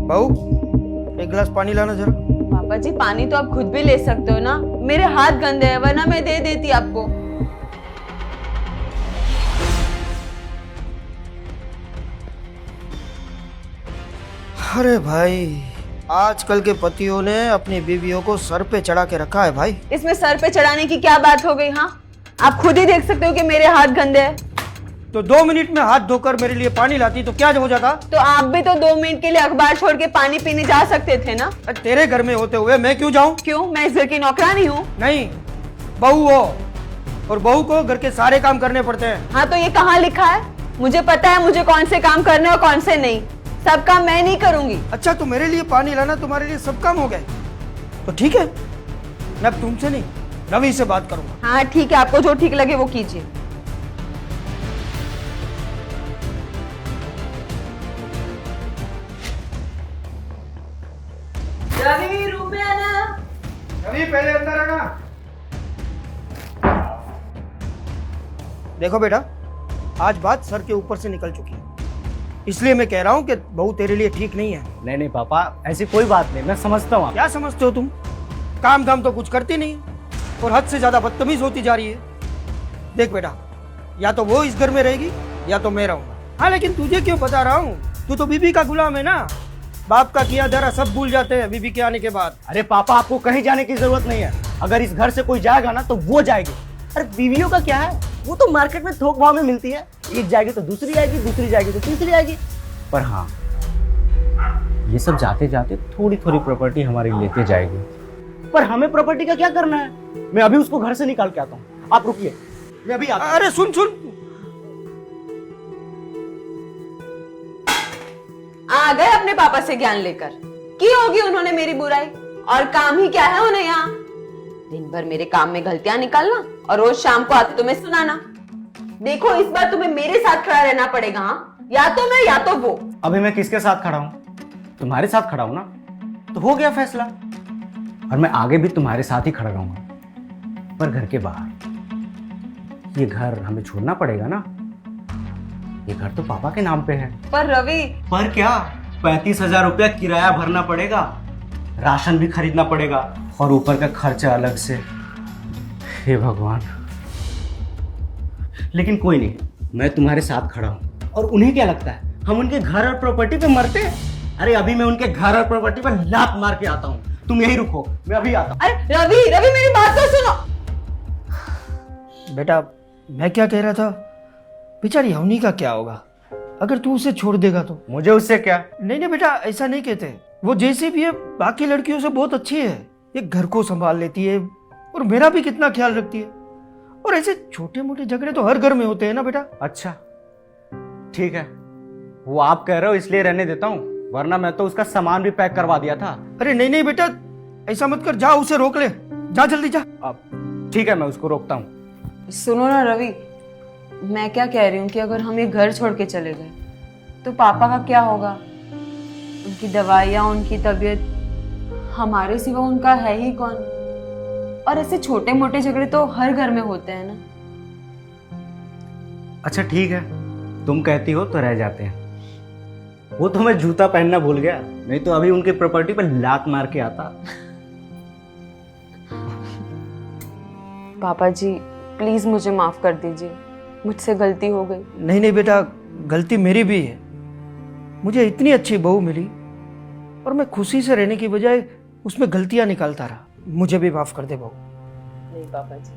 बहू, एक गिलास पानी लाना जरा। पापा जी पानी तो आप खुद भी ले सकते हो ना, मेरे हाथ गंदे हैं, वरना मैं दे देती आपको। अरे भाई, आजकल के पतियों ने अपनी बीवियों को सर पे चढ़ा के रखा है भाई। इसमें सर पे चढ़ाने की क्या बात हो गई? हाँ, आप खुद ही देख सकते हो कि मेरे हाथ गंदे हैं। तो 2 मिनट में हाथ धोकर मेरे लिए पानी लाती तो क्या हो जाता? तो आप भी तो 2 मिनट के लिए अखबार छोड़ के पानी पीने जा सकते थे ना। तेरे घर में होते हुए मैं क्यों जाऊं? क्यों, मैं इस घर की नौकरानी हूँ? नहीं, बहू हो और बहू को घर के सारे काम करने पड़ते हैं। हाँ, तो ये कहाँ लिखा है? मुझे पता है मुझे कौन से काम करने और कौन से नहीं। सब काम मैं नहीं करूंगी। अच्छा, तो मेरे लिए पानी लाना तुम्हारे लिए सब काम हो गए? तो ठीक है, मैं अब तुमसे नहीं रवि से बात करूंगा। हाँ ठीक है, आपको जो ठीक लगे वो कीजिए। रवि, रूम में आना। रवि, पहले अंदर आना। देखो बेटा, आज बात सर के ऊपर से निकल चुकी है, इसलिए मैं कह रहा हूँ कि बहू तेरे लिए ठीक नहीं है। नहीं नहीं पापा, ऐसी कोई बात नहीं, मैं समझता हूँ। क्या समझते हो तुम? काम धाम तो कुछ करती नहीं और हद से ज्यादा बदतमीज होती जा रही है। देख बेटा, या तो वो इस घर में रहेगी या तो मैं रहूंगा। हाँ, लेकिन तुझे क्यों बता रहा हूँ, तू तो बीबी का गुलाम है ना। बाप का किया धरा सब भूल जाते हैं बीबी के आने के बाद। अरे पापा, आपको कहीं जाने की जरूरत नहीं है। अगर इस घर से कोई जाएगा ना तो वो जाएगी। अरे बीवियों का क्या है, वो तो मार्केट में थोक भाव में मिलती है। एक जाएगी तो दूसरी आएगी, दूसरी जाएगी तो तीसरी आएगी। पर हाँ, ये सब जाते जाते थोड़ी थोड़ी प्रॉपर्टी हमारी लेते जाएगी। पर हमें प्रॉपर्टी का क्या करना है? मैं अभी उसको घर से निकाल के आता हूँ, आप रुकिए, मैं अभी आता हूँ। अरे सुन सुन, आ गए अपने पापा से ज्ञान लेकर। की होगी उन्होंने मेरी बुराई, और काम ही क्या है उन्हें यहाँ? दिन भर मेरे काम में गलतियां निकालना और रोज शाम को आते तुम्हें सुनाना। देखो, इस बार तुम्हें मेरे साथ खड़ा रहना पड़ेगा। हाँ, या तो मैं या तो वो। अभी मैं किसके साथ खड़ा हूँ? तुम्हारे साथ खड़ा हूँ ना, तो हो गया फैसला। और मैं आगे भी तुम्हारे साथ ही खड़ा रहूंगा। पर घर के बाहर ये घर हमें छोड़ना पड़ेगा ना। ये घर तो पापा के नाम पे है। पर रवि, पर क्या, 35,000 रुपया किराया भरना पड़ेगा, राशन भी खरीदना पड़ेगा और ऊपर का खर्चा अलग से। हे भगवान। लेकिन कोई नहीं, मैं तुम्हारे साथ खड़ा हूं। और उन्हें क्या लगता है हम उनके घर और प्रॉपर्टी पे मरते हैं? अरे अभी मैं उनके घर और प्रॉपर्टी पे लात मार के आता हूं। तुम यही रुको, मैं अभी आता हूं। अरे रवि, रवि मेरी बात तो सुनो। बेटा मैं क्या कह रहा था, बेचारी अवनी का क्या होगा अगर तू उसे छोड़ देगा तो? मुझे उससे क्या? नहीं नहीं बेटा, ऐसा नहीं कहते। वो जैसे भी है बाकी लड़कियों से बहुत अच्छी है। ये घर को संभाल लेती है और मेरा भी कितना ख्याल रखती है। और ऐसे छोटे मोटे झगड़े तो हर घर में होते हैं ना बेटा। अच्छा ठीक है, वो आप कह रहे हो इसलिए रहने देता हूँ, वरना मैं तो उसका सामान भी पैक करवा दिया था। अरे नहीं नहीं बेटा, ऐसा मत कर, जा उसे रोक ले, जा जल्दी जा। अब ठीक है, मैं उसको रोकता हूँ। सुनो ना रवि, मैं क्या कह रही हूँ कि अगर हम ये घर छोड़ के चले गए तो पापा का क्या होगा? उनकी दवाइयाँ, उनकी तबीयत, हमारे सिवा उनका है ही कौन? और ऐसे छोटे मोटे झगड़े तो हर घर में होते हैं ना। अच्छा ठीक है, तुम कहती हो तो रह जाते हैं। वो तो मैं जूता पहनना भूल गया, नहीं तो अभी उनके प्रॉपर्टी पर लात मार के आता। पापा जी प्लीज मुझे माफ कर दीजिए, मुझसे गलती हो गई। नहीं नहीं बेटा, गलती मेरी भी है। मुझे इतनी अच्छी बहू मिली और मैं खुशी से रहने की बजाय उसमें गलतियां निकालता रहा। मुझे भी माफ कर दे बहू। नहीं पापा जी,